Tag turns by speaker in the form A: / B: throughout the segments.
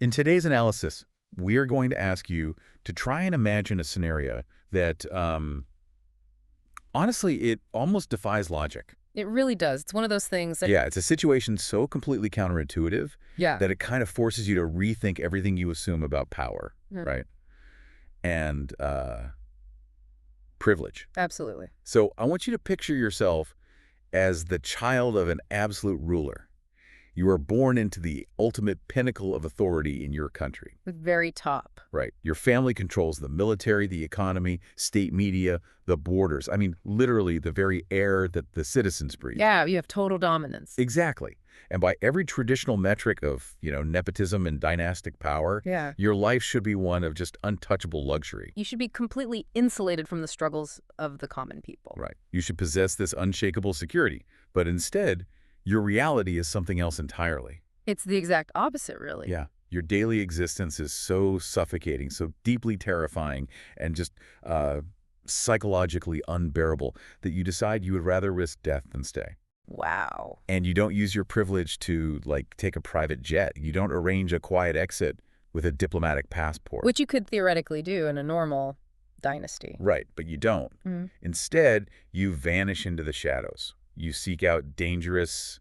A: In today's analysis, we are going to ask you to try and imagine a scenario that, honestly, it almost defies logic.
B: It really does. It's one of those things that,
A: Yeah, it's a situation so completely counterintuitive
B: yeah,
A: that it kind of forces you to rethink everything you assume about power,
B: Mhm.
A: right? And privilege.
B: absolutely.
A: So I want you to picture yourself as the child of an absolute ruler. You are born into the ultimate pinnacle of authority in your country.
B: The very top.
A: Right. Your family controls the military, the economy, state media, the borders. I mean, literally the very air that the citizens breathe.
B: Yeah, you have total dominance.
A: Exactly. And by every traditional metric of, nepotism and dynastic power,
B: Yeah.
A: your life should be one of just untouchable luxury.
B: You should be completely insulated from the struggles of the common people.
A: Right. You should possess this unshakable security. But instead, your reality is something else entirely.
B: It's the exact opposite, really.
A: Yeah. Your daily existence is so suffocating, so deeply terrifying, and just psychologically unbearable that you decide you would rather risk death than stay.
B: Wow.
A: And you don't use your privilege to, take a private jet. You don't arrange a quiet exit with a diplomatic passport.
B: Which you could theoretically do in a normal dynasty.
A: Right, but you don't.
B: Mhm.
A: Instead, you vanish into the shadows. You seek out dangerous,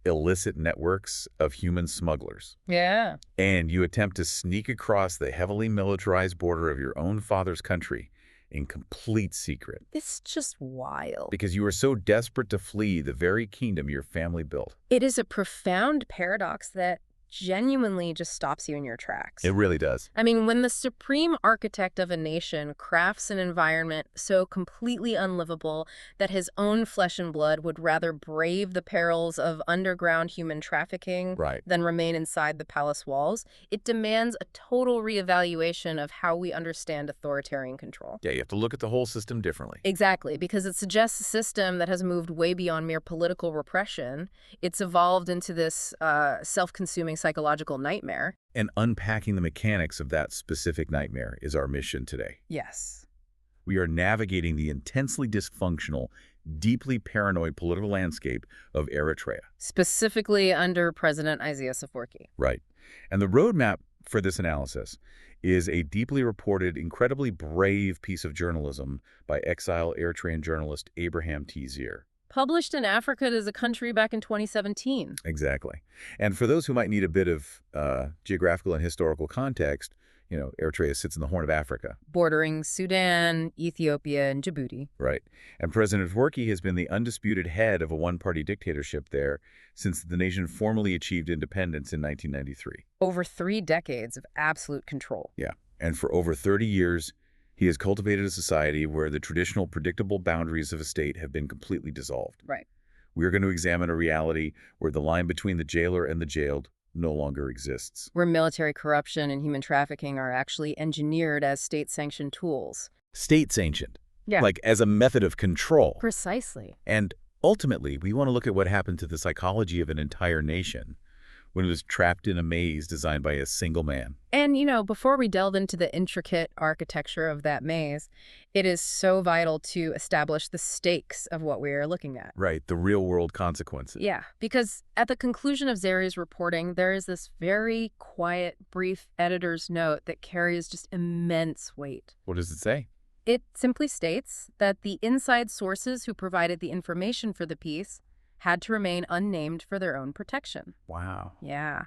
A: illicit networks of human smugglers.
B: Yeah.
A: And you attempt to sneak across the heavily militarized border of your own father's country in complete secret.
B: It's just wild.
A: Because you are so desperate to flee the very kingdom your family built.
B: It is a profound paradox that genuinely just stops you in your tracks.
A: It really does.
B: I mean, when the supreme architect of a nation crafts an environment so completely unlivable that his own flesh and blood would rather brave the perils of underground human trafficking
A: Right.
B: than remain inside the palace walls, it demands a total reevaluation of how we understand authoritarian control.
A: Yeah, you have to look at the whole system differently.
B: Exactly, because it suggests a system that has moved way beyond mere political repression. It's evolved into this self-consuming psychological nightmare.
A: And unpacking the mechanics of that specific nightmare is our mission today.
B: Yes.
A: We are navigating the intensely dysfunctional, deeply paranoid political landscape of Eritrea.
B: Specifically under President Isaias Afwerki.
A: Right. And the roadmap for this analysis is a deeply reported, incredibly brave piece of journalism by exiled Eritrean journalist Abraham T. Zier.
B: Published in Africa as a country back in 2017.
A: Exactly. And for those who might need a bit of geographical and historical context, Eritrea sits in the Horn of Africa.
B: Bordering Sudan, Ethiopia, and Djibouti.
A: Right. And President Afwerki has been the undisputed head of a one-party dictatorship there since the nation formally achieved independence in 1993.
B: Over 3 decades of absolute control.
A: Yeah. And for over 30 years, he has cultivated a society where the traditional predictable boundaries of a state have been completely dissolved.
B: Right.
A: We are going to examine a reality where the line between the jailer and the jailed no longer exists.
B: Where military corruption and human trafficking are actually engineered as state-sanctioned tools.
A: State-sanctioned.
B: Yeah.
A: Like as a method of control.
B: Precisely.
A: And ultimately, we want to look at what happened to the psychology of an entire nation when it was trapped in a maze designed by a single man.
B: And, before we delve into the intricate architecture of that maze, it is so vital to establish the stakes of what we are looking at.
A: Right, the real-world consequences.
B: Yeah, because at the conclusion of Zeri's reporting, there is this very quiet, brief editor's note that carries just immense weight.
A: What does it say?
B: It simply states that the inside sources who provided the information for the piece had to remain unnamed for their own protection.
A: Wow.
B: Yeah.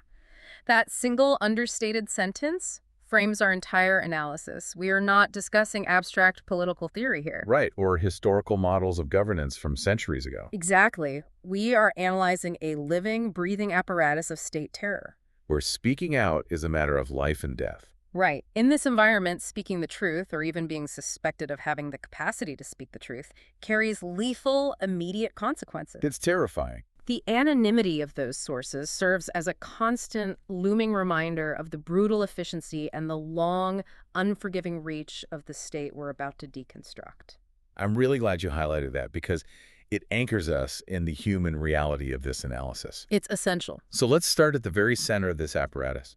B: That single understated sentence frames our entire analysis. We are not discussing abstract political theory here.
A: Right, or historical models of governance from centuries ago.
B: Exactly. We are analyzing a living, breathing apparatus of state terror.
A: Where speaking out is a matter of life and death.
B: Right. In this environment, speaking the truth, or even being suspected of having the capacity to speak the truth, carries lethal, immediate consequences.
A: It's terrifying.
B: The anonymity of those sources serves as a constant, looming reminder of the brutal efficiency and the long, unforgiving reach of the state we're about to deconstruct.
A: I'm really glad you highlighted that because it anchors us in the human reality of this analysis.
B: It's essential.
A: So let's start at the very center of this apparatus.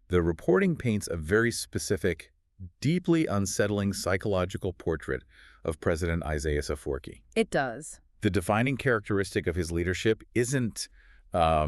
A: The reporting paints a very specific, deeply unsettling psychological portrait of President Isaias Afwerki.
B: It does.
A: The defining characteristic of his leadership isn't a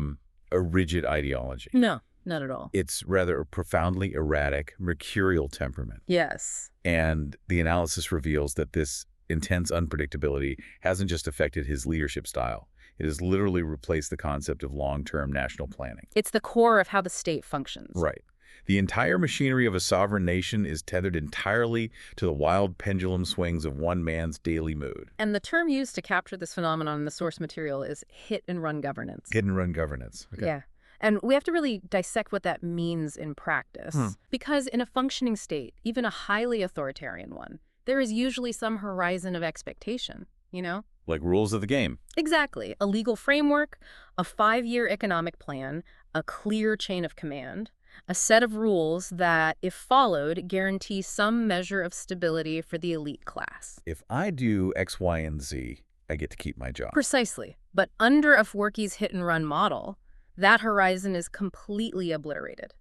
A: rigid ideology.
B: No. Not at all.
A: It's rather a profoundly erratic, mercurial temperament.
B: Yes.
A: And the analysis reveals that this intense unpredictability hasn't just affected his leadership style. It has literally replaced the concept of long-term national planning.
B: It's the core of how the state functions.
A: Right. The entire machinery of a sovereign nation is tethered entirely to the wild pendulum swings of one man's daily mood.
B: And the term used to capture this phenomenon in the source material is hit-and-run governance.
A: Hit-and-run governance. Okay.
B: Yeah. And we have to really dissect what that means in practice. Because in a functioning state, even a highly authoritarian one, there is usually some horizon of expectation, you know?
A: Like rules of the game.
B: Exactly. A legal framework, a 5-year economic plan, a clear chain of command, a set of rules that, if followed, guarantee some measure of stability for the elite class.
A: If I do X, Y, and Z, I get to keep my job.
B: Precisely. But under Afwerki's hit-and-run model, that horizon is completely obliterated.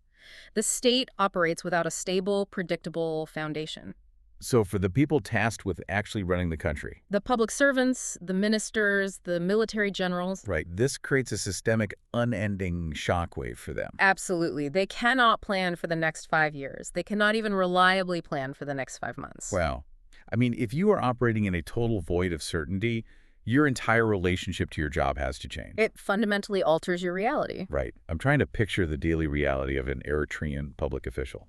B: The state operates without a stable, predictable foundation.
A: So for the people tasked with actually running the country.
B: The public servants, the ministers, the military generals.
A: Right. This creates a systemic, unending shockwave for them.
B: Absolutely. They cannot plan for the next 5 years. They cannot even reliably plan for the next 5 months.
A: Wow. I mean, if you are operating in a total void of certainty, your entire relationship to your job has to change.
B: It fundamentally alters your reality.
A: Right. I'm trying to picture the daily reality of an Eritrean public official.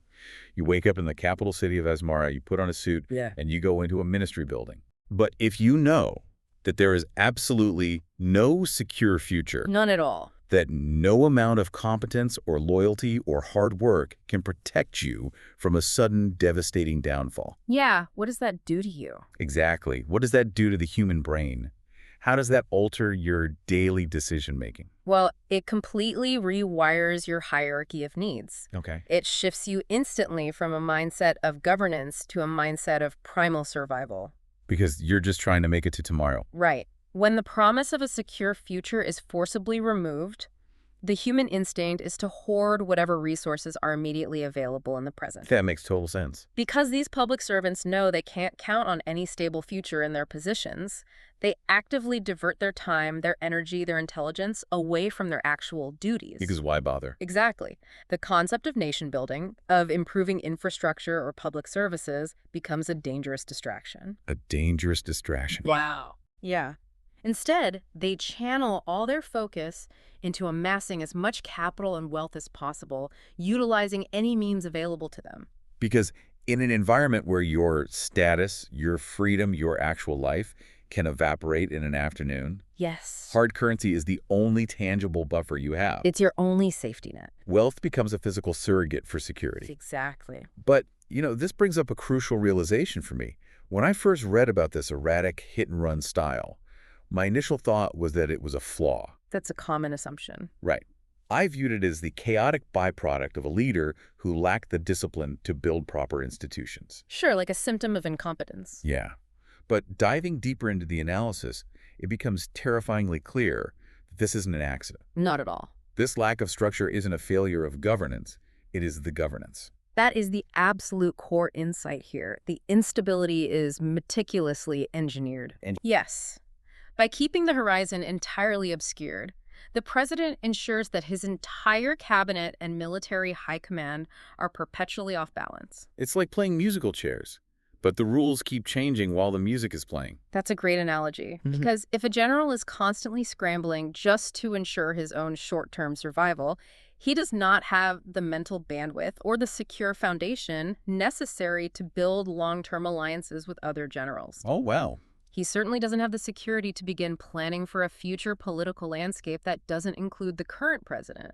A: You wake up in the capital city of Asmara, you put on a suit, and you go into a ministry building. But if you know that there is absolutely no secure future,
B: None at all.
A: that no amount of competence or loyalty or hard work can protect you from a sudden devastating downfall.
B: Yeah, what does that do to you?
A: Exactly. What does that do to the human brain? How does that alter your daily decision-making?
B: Well, it completely rewires your hierarchy of needs.
A: Okay.
B: It shifts you instantly from a mindset of governance to a mindset of primal survival.
A: Because you're just trying to make it to tomorrow.
B: Right. When the promise of a secure future is forcibly removed, the human instinct is to hoard whatever resources are immediately available in the present.
A: That makes total sense.
B: Because these public servants know they can't count on any stable future in their positions, they actively divert their time, their energy, their intelligence away from their actual duties.
A: Because why bother?
B: Exactly. The concept of nation building, of improving infrastructure or public services, becomes a dangerous distraction.
A: A dangerous distraction.
B: Wow. Yeah. Instead, they channel all their focus into amassing as much capital and wealth as possible, utilizing any means available to them.
A: Because in an environment where your status, your freedom, your actual life can evaporate in an afternoon,
B: Yes.
A: hard currency is the only tangible buffer you have.
B: It's your only safety net.
A: Wealth becomes a physical surrogate for security.
B: Exactly.
A: But, this brings up a crucial realization for me. When I first read about this erratic hit-and-run style, my initial thought was that it was a flaw.
B: That's a common assumption.
A: Right. I viewed it as the chaotic byproduct of a leader who lacked the discipline to build proper institutions.
B: Sure, like a symptom of incompetence.
A: Yeah. But diving deeper into the analysis, it becomes terrifyingly clear that this isn't an accident.
B: Not at all.
A: This lack of structure isn't a failure of governance. It is the governance.
B: That is the absolute core insight here. The instability is meticulously engineered. Yes. By keeping the horizon entirely obscured, the president ensures that his entire cabinet and military high command are perpetually off balance.
A: It's like playing musical chairs, but the rules keep changing while the music is playing.
B: That's a great analogy, because if a general is constantly scrambling just to ensure his own short-term survival, he does not have the mental bandwidth or the secure foundation necessary to build long-term alliances with other generals.
A: Oh, wow.
B: He certainly doesn't have the security to begin planning for a future political landscape that doesn't include the current president.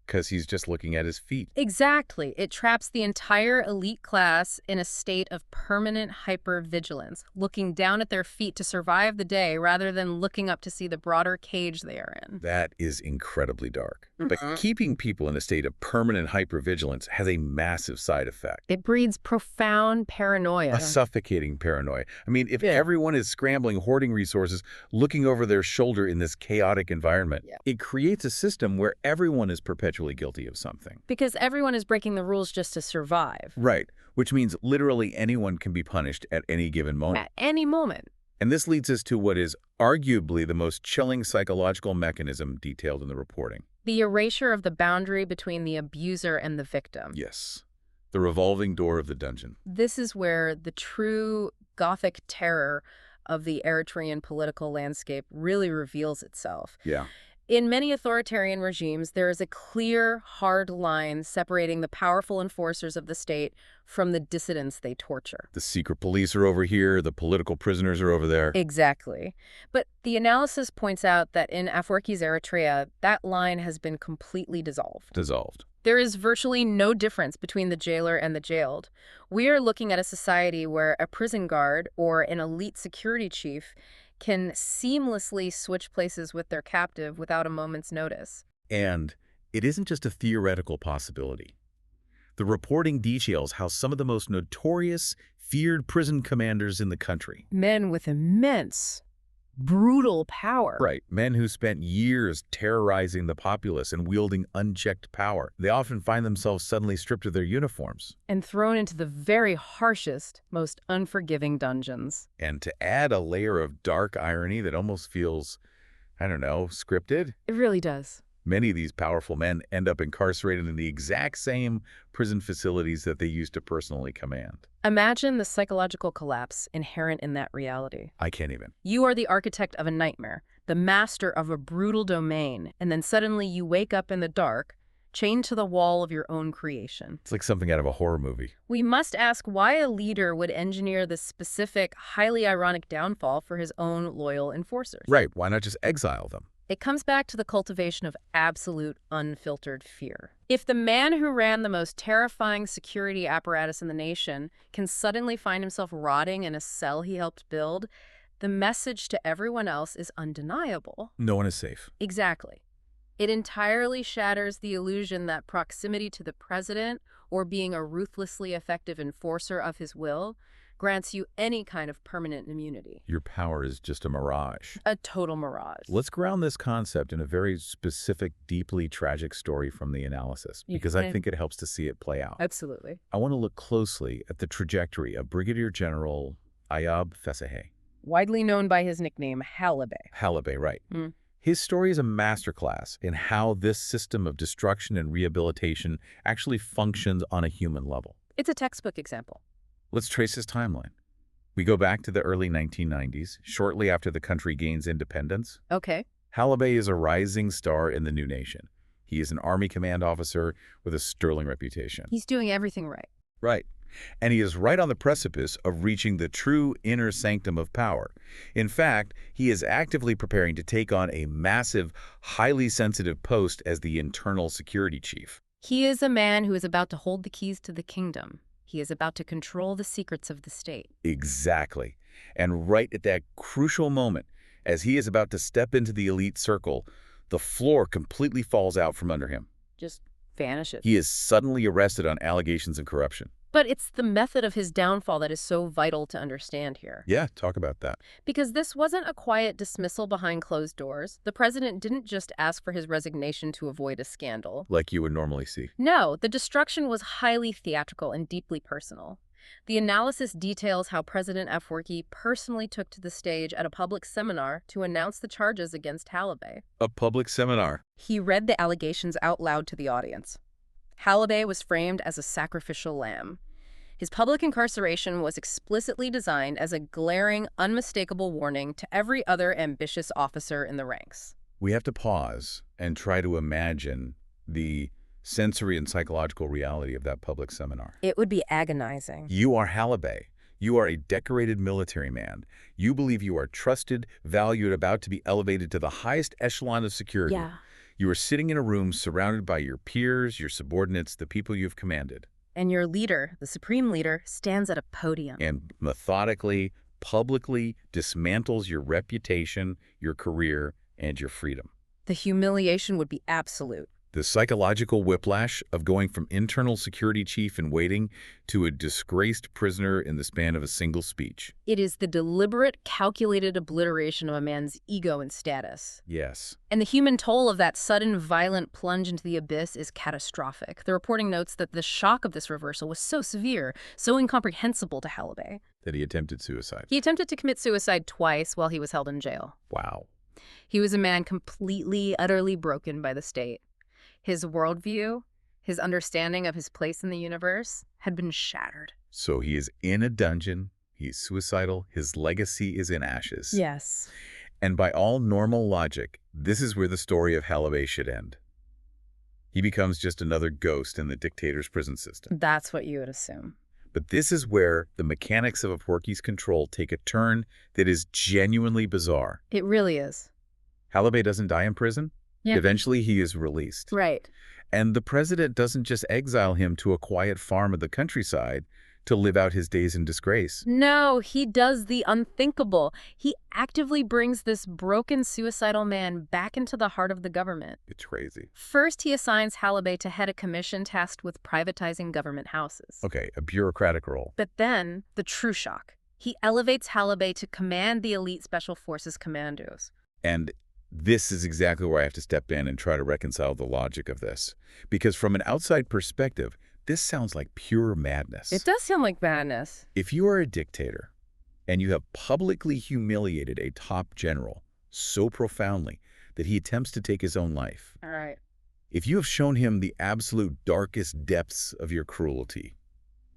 A: Because he's just looking at his feet.
B: Exactly. It traps the entire elite class in a state of permanent hypervigilance, looking down at their feet to survive the day rather than looking up to see the broader cage they are in.
A: That is incredibly dark. But keeping people in a state of permanent hypervigilance has a massive side effect.
B: It breeds profound paranoia.
A: A suffocating paranoia. I mean, if everyone is scrambling, hoarding resources, looking over their shoulder in this chaotic environment, it creates a system where everyone is perpetually guilty of something.
B: Because everyone is breaking the rules just to survive.
A: Right, which means literally anyone can be punished at any given moment.
B: At any moment.
A: And this leads us to what is arguably the most chilling psychological mechanism detailed in the reporting.
B: The erasure of the boundary between the abuser and the victim.
A: Yes. The revolving door of the dungeon.
B: This is where the true Gothic terror of the Eritrean political landscape really reveals itself.
A: Yeah.
B: In many authoritarian regimes, there is a clear, hard line separating the powerful enforcers of the state from the dissidents they torture.
A: The secret police are over here, the political prisoners are over there.
B: Exactly. But the analysis points out that in Afwerki's Eritrea, that line has been completely dissolved.
A: Dissolved.
B: There is virtually no difference between the jailer and the jailed. We are looking at a society where a prison guard or an elite security chief can seamlessly switch places with their captive without a moment's notice.
A: And it isn't just a theoretical possibility. The reporting details how some of the most notorious, feared prison commanders in the country.
B: Men with immense, brutal power.
A: Right. Men who spent years terrorizing the populace and wielding unchecked power. They often find themselves suddenly stripped of their uniforms.
B: And thrown into the very harshest, most unforgiving dungeons.
A: And to add a layer of dark irony that almost feels, I don't know, scripted.
B: It really does.
A: Many of these powerful men end up incarcerated in the exact same prison facilities that they used to personally command.
B: Imagine the psychological collapse inherent in that reality.
A: I can't even.
B: You are the architect of a nightmare, the master of a brutal domain, and then suddenly you wake up in the dark, chained to the wall of your own creation.
A: It's like something out of a horror movie.
B: We must ask why a leader would engineer this specific, highly ironic downfall for his own loyal enforcers.
A: Right. Why not just exile them?
B: It comes back to the cultivation of absolute, unfiltered fear. If the man who ran the most terrifying security apparatus in the nation can suddenly find himself rotting in a cell he helped build, the message to everyone else is undeniable.
A: No one is safe.
B: Exactly. It entirely shatters the illusion that proximity to the president or being a ruthlessly effective enforcer of his will grants you any kind of permanent immunity.
A: Your power is just a mirage.
B: A total mirage.
A: Let's ground this concept in a very specific, deeply tragic story from the analysis, because I think it helps to see it play out.
B: Absolutely.
A: I want to look closely at the trajectory of Brigadier General Ayab Fesahe.
B: Widely known by his nickname, Halibé.
A: Halibé, right. His story is a masterclass in how this system of destruction and rehabilitation actually functions on a human level.
B: It's a textbook example.
A: Let's trace his timeline. We go back to the early 1990s, shortly after the country gains independence.
B: Okay.
A: Halibé is a rising star in the new nation. He is an Army command officer with a sterling reputation.
B: He's doing everything right.
A: Right. And he is right on the precipice of reaching the true inner sanctum of power. In fact, he is actively preparing to take on a massive, highly sensitive post as the internal security chief.
B: He is a man who is about to hold the keys to the kingdom. He is about to control the secrets of the state.
A: Exactly. And right at that crucial moment, as he is about to step into the elite circle, the floor completely falls out from under him.
B: Just vanishes.
A: He is suddenly arrested on allegations of corruption.
B: But it's the method of his downfall that is so vital to understand here.
A: Yeah, talk about that.
B: Because this wasn't a quiet dismissal behind closed doors. The president didn't just ask for his resignation to avoid a scandal.
A: Like you would normally see.
B: No, the destruction was highly theatrical and deeply personal. The analysis details how President Afwerki personally took to the stage at a public seminar to announce the charges against Halibé.
A: A public seminar.
B: He read the allegations out loud to the audience. Halibé was framed as a sacrificial lamb. His public incarceration was explicitly designed as a glaring, unmistakable warning to every other ambitious officer in the ranks.
A: We have to pause and try to imagine the sensory and psychological reality of that public seminar.
B: It would be agonizing.
A: You are Halibé. You are a decorated military man. You believe you are trusted, valued, about to be elevated to the highest echelon of security.
B: Yeah.
A: You are sitting in a room surrounded by your peers, your subordinates, the people you've commanded.
B: And your leader, the supreme leader, stands at a podium.
A: And methodically, publicly dismantles your reputation, your career, and your freedom.
B: The humiliation would be absolute.
A: The psychological whiplash of going from internal security chief in waiting to a disgraced prisoner in the span of a single speech.
B: It is the deliberate, calculated obliteration of a man's ego and status.
A: Yes.
B: And the human toll of that sudden, violent plunge into the abyss is catastrophic. The reporting notes that the shock of this reversal was so severe, so incomprehensible to Halibé,
A: That he attempted suicide.
B: he attempted to commit suicide twice while he was held in jail.
A: Wow.
B: He was a man completely, utterly broken by the state. His worldview, his understanding of his place in the universe, had been shattered.
A: So he is in a dungeon, he's suicidal, his legacy is in ashes.
B: Yes.
A: And by all normal logic, this is where the story of Halabay should end. He becomes just another ghost in the dictator's prison system.
B: That's what you would assume.
A: But this is where the mechanics of a Porky's control take a turn that is genuinely bizarre.
B: It really is.
A: Halabay doesn't die in prison.
B: Yeah.
A: Eventually, he is released.
B: Right.
A: And the president doesn't just exile him to a quiet farm of the countryside to live out his days in disgrace.
B: No, he does the unthinkable. He actively brings this broken, suicidal man back into the heart of the government.
A: It's crazy.
B: First, he assigns Halabay to head a commission tasked with privatizing government houses.
A: Okay, a bureaucratic role.
B: But then, the true shock. He elevates Halabay to command the elite Special Forces commandos.
A: And this is exactly where I have to step in and try to reconcile the logic of this. Because from an outside perspective, this sounds like pure madness.
B: It does sound like madness.
A: If you are a dictator and you have publicly humiliated a top general so profoundly that he attempts to take his own life,
B: All right.
A: if you have shown him the absolute darkest depths of your cruelty,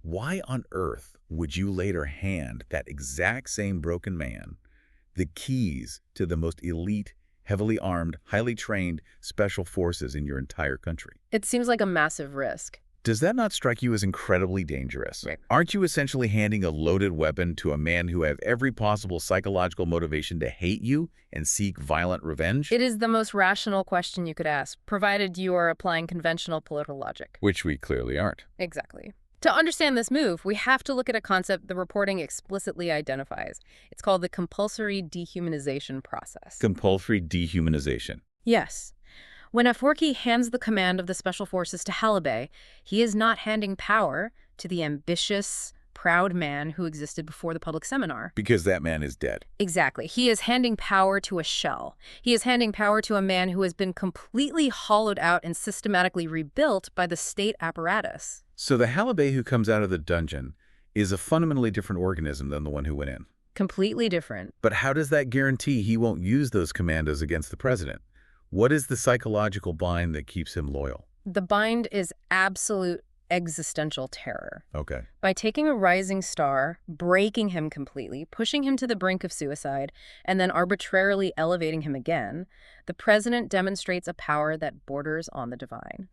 A: why on earth would you later hand that exact same broken man the keys to the most elite, heavily armed, highly trained special forces in your entire country?
B: It seems like a massive risk.
A: Does that not strike you as incredibly dangerous?
B: Right.
A: Aren't you essentially handing a loaded weapon to a man who has every possible psychological motivation to hate you and seek violent revenge?
B: It is the most rational question you could ask, provided you are applying conventional political logic.
A: Which we clearly aren't.
B: Exactly. To understand this move, we have to look at a concept the reporting explicitly identifies. It's called the compulsory dehumanization process.
A: Compulsory dehumanization.
B: Yes. When Afwerki hands the command of the Special Forces to Halabay, he is not handing power to the ambitious, proud man who existed before the public seminar.
A: Because that man is dead.
B: Exactly. He is handing power to a shell. He is handing power to a man who has been completely hollowed out and systematically rebuilt by the state apparatus.
A: So the Halabay who comes out of the dungeon is a fundamentally different organism than the one who went in.
B: Completely different.
A: But how does that guarantee he won't use those commandos against the president? What is the psychological bind that keeps him loyal?
B: The bind is absolute existential terror.
A: Okay.
B: By taking a rising star, breaking him completely, pushing him to the brink of suicide, and then arbitrarily elevating him again, the president demonstrates a power that borders on the divine.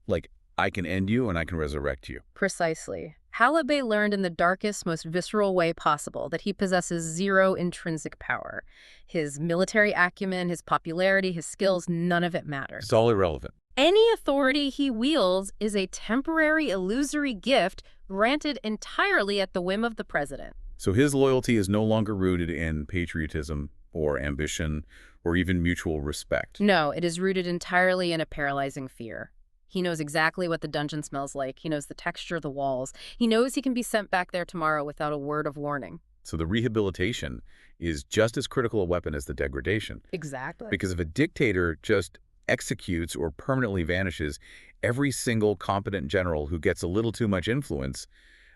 A: Like, I can end you and I can resurrect you.
B: Precisely. Halabay learned in the darkest, most visceral way possible that he possesses zero intrinsic power. His military acumen, his popularity, his skills, none of it matters.
A: It's all irrelevant.
B: Any authority he wields is a temporary, illusory gift granted entirely at the whim of the president.
A: So his loyalty is no longer rooted in patriotism or ambition or even mutual respect.
B: No, it is rooted entirely in a paralyzing fear. He knows exactly what the dungeon smells like. He knows the texture of the walls. He knows he can be sent back there tomorrow without a word of warning.
A: So the rehabilitation is just as critical a weapon as the degradation.
B: Exactly.
A: Because if a dictator just executes or permanently vanishes every single competent general who gets a little too much influence,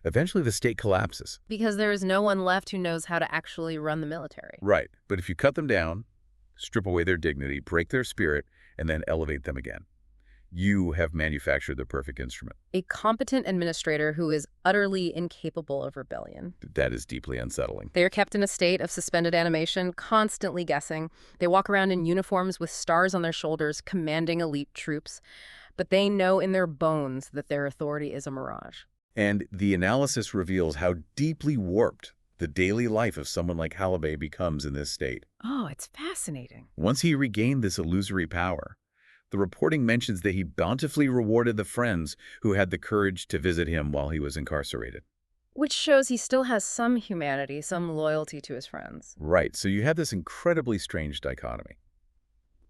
A: eventually the state collapses.
B: Because there is no one left who knows how to actually run the military.
A: Right. But if you cut them down, strip away their dignity, break their spirit, and then elevate them again, you have manufactured the perfect instrument.
B: A competent administrator who is utterly incapable of rebellion.
A: That is deeply unsettling.
B: They are kept in a state of suspended animation, constantly guessing. They walk around in uniforms with stars on their shoulders, commanding elite troops. But they know in their bones that their authority is a mirage.
A: And the analysis reveals how deeply warped the daily life of someone like Halabay becomes in this state.
B: Oh, it's fascinating.
A: Once he regained this illusory power, the reporting mentions that he bountifully rewarded the friends who had the courage to visit him while he was incarcerated.
B: Which shows he still has some humanity, some loyalty to his friends.
A: Right, so you have this incredibly strange dichotomy.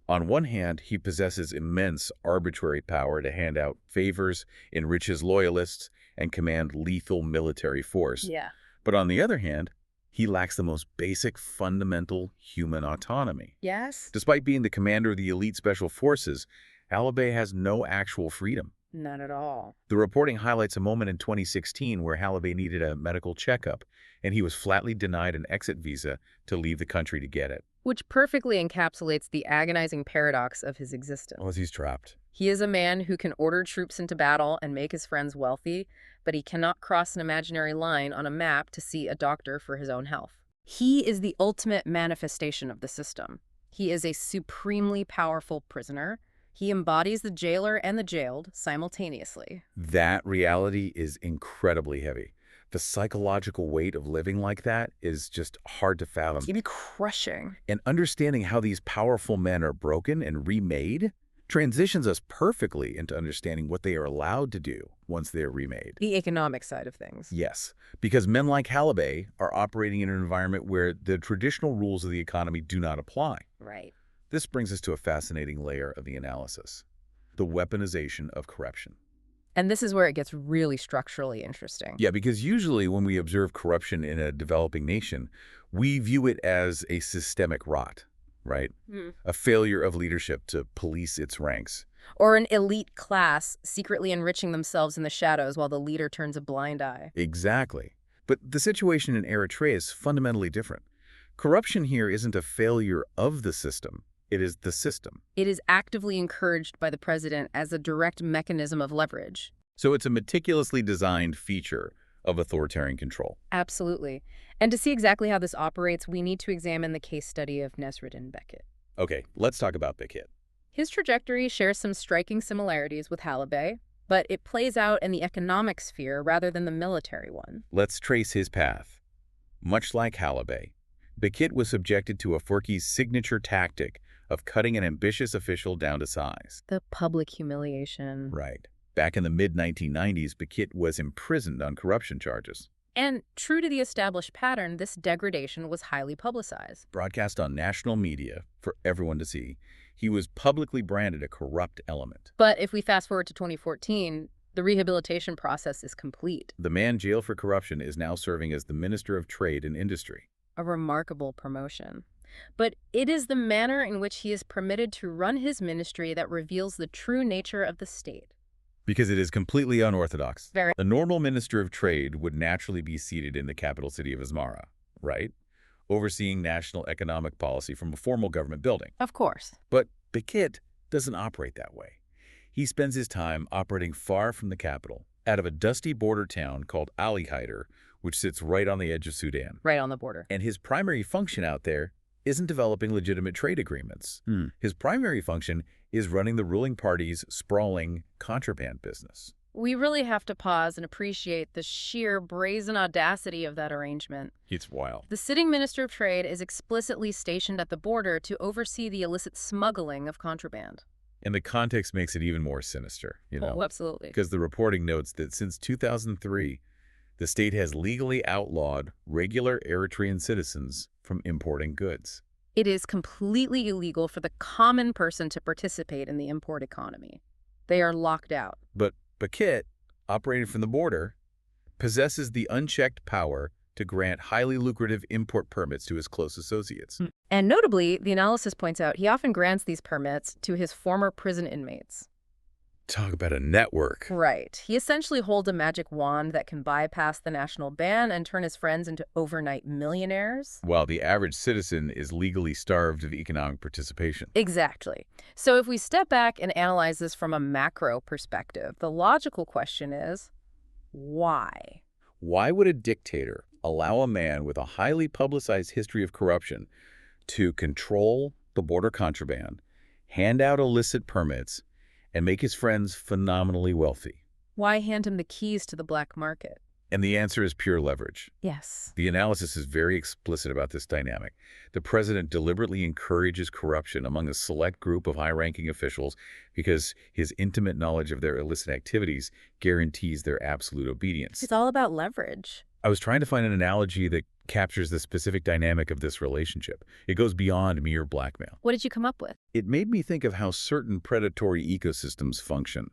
A: On one hand, he possesses immense arbitrary power to hand out favors, enrich his loyalists, and command lethal military force.
B: Yeah.
A: But on the other hand, he lacks the most basic, fundamental human autonomy.
B: Yes?
A: Despite being the commander of the elite special forces, Halabay has no actual freedom.
B: None at all.
A: The reporting highlights a moment in 2016 where Halabay needed a medical checkup, and he was flatly denied an exit visa to leave the country to get it.
B: Which perfectly encapsulates the agonizing paradox of his existence.
A: Well, he's trapped.
B: He is a man who can order troops into battle and make his friends wealthy, but he cannot cross an imaginary line on a map to see a doctor for his own health. He is the ultimate manifestation of the system. He is a supremely powerful prisoner. He embodies the jailer and the jailed simultaneously.
A: That reality is incredibly heavy. The psychological weight of living like that is just hard to fathom.
B: It'd be crushing.
A: And understanding how these powerful men are broken and remade transitions us perfectly into understanding what they are allowed to do once they are remade.
B: The economic side of things.
A: Yes, because men like Halibay are operating in an environment where the traditional rules of the economy do not apply.
B: Right.
A: This brings us to a fascinating layer of the analysis, the weaponization of corruption.
B: And this is where it gets really structurally interesting.
A: Yeah, because usually when we observe corruption in a developing nation, we view it as a systemic rot, right? A failure of leadership to police its ranks.
B: Or an elite class secretly enriching themselves in the shadows while the leader turns a blind eye.
A: Exactly. But the situation in Eritrea is fundamentally different. Corruption here isn't a failure of the system. It is the system.
B: It is actively encouraged by the president as a direct mechanism of leverage.
A: So it's a meticulously designed feature of authoritarian control.
B: Absolutely. And to see exactly how this operates, we need to examine the case study of Nesruddin Beckett.
A: Okay, let's talk about Beckett.
B: His trajectory shares some striking similarities with Halibay, but it plays out in the economic sphere rather than the military one.
A: Let's trace his path. Much like Halibay, Beckett was subjected to Afwerki's signature tactic of cutting an ambitious official down to size.
B: The public humiliation.
A: Right. Back in the mid-1990s, Beckett was imprisoned on corruption charges.
B: And true to the established pattern, this degradation was highly publicized.
A: Broadcast on national media for everyone to see, he was publicly branded a corrupt element.
B: But if we fast forward to 2014, the rehabilitation process is complete.
A: The man jailed for corruption is now serving as the Minister of Trade and Industry.
B: A remarkable promotion. But it is the manner in which he is permitted to run his ministry that reveals the true nature of the state.
A: Because it is completely unorthodox.
B: Very.
A: The normal Minister of Trade would naturally be seated in the capital city of Asmara, right? Overseeing national economic policy from a formal government building.
B: Of course.
A: But Beckett doesn't operate that way. He spends his time operating far from the capital, out of a dusty border town called Ali Haider, which sits right on the edge of Sudan.
B: Right on the border.
A: And his primary function out there isn't developing legitimate trade agreements. His primary function is running the ruling party's sprawling contraband business.
B: We really have to pause and appreciate the sheer brazen audacity of that arrangement.
A: It's wild.
B: The sitting Minister of Trade is explicitly stationed at the border to oversee the illicit smuggling of contraband.
A: And the context makes it even more sinister, you know?
B: Oh, absolutely.
A: Because the reporting notes that since 2003, the state has legally outlawed regular Eritrean citizens from importing goods.
B: It is completely illegal for the common person to participate in the import economy. They are locked out.
A: But Beckett, operating from the border, possesses the unchecked power to grant highly lucrative import permits to his close associates.
B: And notably, the analysis points out he often grants these permits to his former prison inmates.
A: Talk about a network.
B: Right. He essentially holds a magic wand that can bypass the national ban and turn his friends into overnight millionaires.
A: While the average citizen is legally starved of economic participation.
B: Exactly. So if we step back and analyze this from a macro perspective, the logical question is, why?
A: Why would a dictator allow a man with a highly publicized history of corruption to control the border contraband, hand out illicit permits, and make his friends phenomenally wealthy?
B: Why hand him the keys to the black market?
A: And the answer is pure leverage.
B: Yes.
A: The analysis is very explicit about this dynamic. The president deliberately encourages corruption among a select group of high-ranking officials because his intimate knowledge of their illicit activities guarantees their absolute obedience.
B: It's all about leverage.
A: I was trying to find an analogy that captures the specific dynamic of this relationship. It goes beyond mere blackmail.
B: What did you come up with?
A: It made me think of how certain predatory ecosystems function.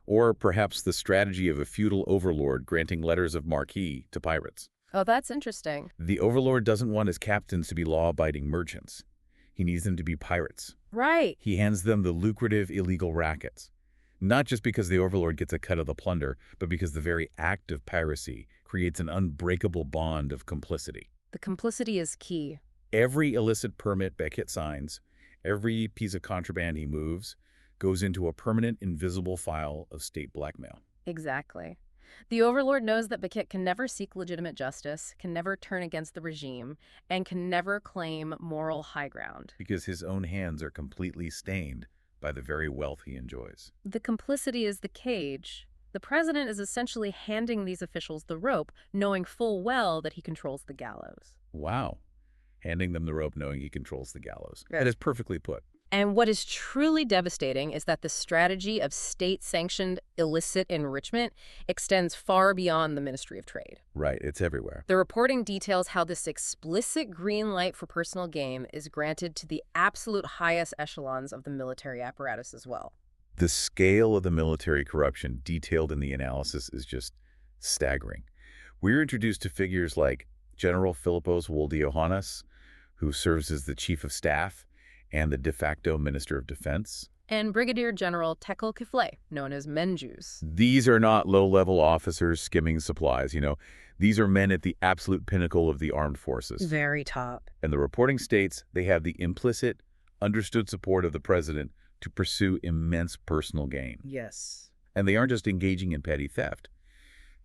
A: Or perhaps the strategy of a feudal overlord granting letters of marque to pirates.
B: Oh, that's interesting.
A: The overlord doesn't want his captains to be law-abiding merchants. He needs them to be pirates.
B: Right.
A: He hands them the lucrative illegal rackets. Not just because the overlord gets a cut of the plunder, but because the very act of piracy creates an unbreakable bond of complicity.
B: The complicity is key.
A: Every illicit permit Beckett signs, every piece of contraband he moves, goes into a permanent invisible file of state blackmail.
B: Exactly. The overlord knows that Bakit can never seek legitimate justice, can never turn against the regime, and can never claim moral high ground.
A: Because his own hands are completely stained by the very wealth he enjoys.
B: The complicity is the cage. The president is essentially handing these officials the rope, knowing full well that he controls the gallows.
A: Wow. Handing them the rope knowing he controls the gallows.
B: Right.
A: That is perfectly put.
B: And what is truly devastating is that the strategy of state-sanctioned illicit enrichment extends far beyond the Ministry of Trade.
A: Right, it's everywhere.
B: The reporting details how this explicit green light for personal gain is granted to the absolute highest echelons of the military apparatus as well.
A: The scale of the military corruption detailed in the analysis is just staggering. We're introduced to figures like General Philippos Woldiohannes, who serves as the chief of staff and the de facto Minister of Defense.
B: And Brigadier General Tekel Kifle, known as Menjus.
A: These are not low-level officers skimming supplies, These are men at the absolute pinnacle of the armed forces.
B: Very top.
A: And the reporting states they have the implicit, understood support of the president to pursue immense personal gain.
B: Yes.
A: And they aren't just engaging in petty theft.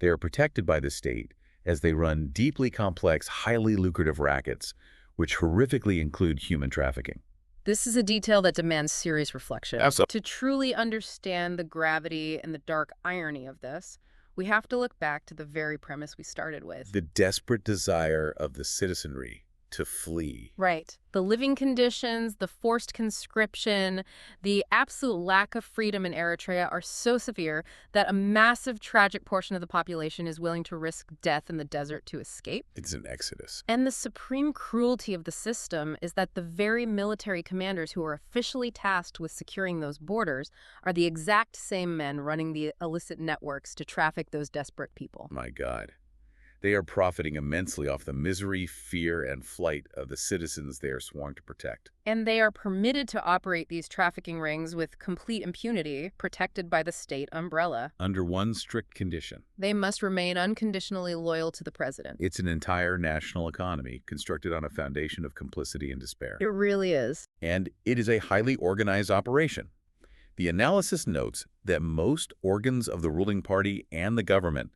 A: They are protected by the state as they run deeply complex, highly lucrative rackets, which horrifically include human trafficking.
B: This is a detail that demands serious reflection.
A: Absolutely.
B: To truly understand the gravity and the dark irony of this, we have to look back to the very premise we started with.
A: The desperate desire of the citizenry to flee.
B: Right. The living conditions, the forced conscription, the absolute lack of freedom in Eritrea are so severe that a massive, tragic portion of the population is willing to risk death in the desert to escape.
A: It's an exodus.
B: And the supreme cruelty of the system is that the very military commanders who are officially tasked with securing those borders are the exact same men running the illicit networks to traffic those desperate people.
A: My God. They are profiting immensely off the misery, fear, and flight of the citizens they are sworn to protect.
B: And they are permitted to operate these trafficking rings with complete impunity, protected by the state umbrella.
A: Under one strict condition.
B: They must remain unconditionally loyal to the president.
A: It's an entire national economy constructed on a foundation of complicity and despair.
B: It really is.
A: And it is a highly organized operation. The analysis notes that most organs of the ruling party and the government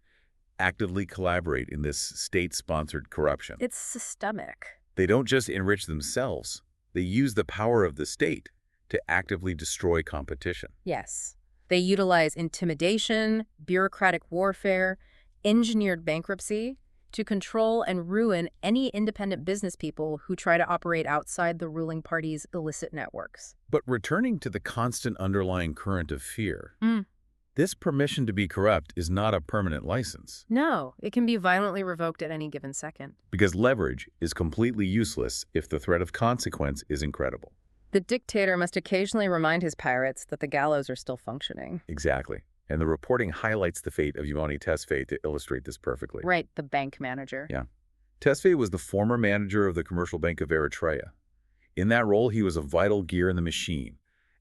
A: actively collaborate in this state-sponsored corruption.
B: It's systemic.
A: They don't just enrich themselves. They use the power of the state to actively destroy competition.
B: Yes. They utilize intimidation, bureaucratic warfare, engineered bankruptcy to control and ruin any independent business people who try to operate outside the ruling party's illicit networks.
A: But returning to the constant underlying current of fear, this permission to be corrupt is not a permanent license.
B: No, it can be violently revoked at any given second.
A: Because leverage is completely useless if the threat of consequence is incredible.
B: The dictator must occasionally remind his pirates that the gallows are still functioning.
A: Exactly. And the reporting highlights the fate of Ioannis Tesfaye to illustrate this perfectly.
B: Right, the bank manager.
A: Yeah. Tesfaye was the former manager of the Commercial Bank of Eritrea. In that role, he was a vital gear in the machine,